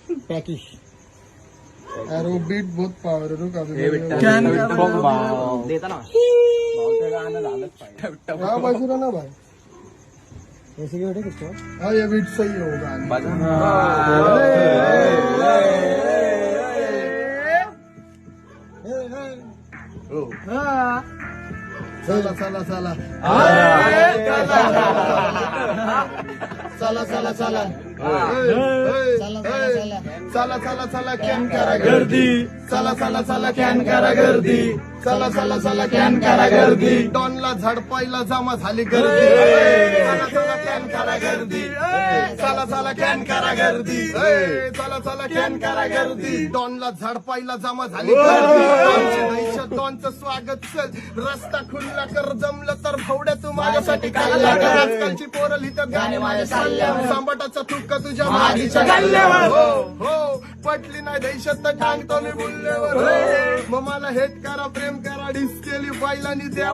पैकिश अरे बीट बहुत पावर है रुक अभी देता ना हाँ बाजूला ना भाई ऐसे क्यों बेटे किसको हाँ ये बीट सही होगा चला चला चला चला चला चला चला चला चला कॅन करा गर्दी चला चला चला कॅन करा गर्दी चला चला चला कॅन करा गर्दी डॉनला झडपायला जमा झाली गर्दी चला चला कॅन करा गर्दी चला चला कॅन करा गर्दी चला चला कॅन करा गर्दी डॉनला झडपायला जमा झाली गर्दी डॉनची दहशत डॉनचं स्वागत चल रस्ता खुल्ला कर जमलं तर फवड्या तू माझ्यासाठी काढला कर आजकालची पोरं लिहितात गाणे माझ्या चालल्यावर सांबटाचा तुक्का तुझ्या मागीच्या गल्ल्यावर हो हो पटली नाही दहशत तर टांगतो मी बुल्ल्यावर मग मला हेट करा प्रेम करा डिस केली पाहिला द्या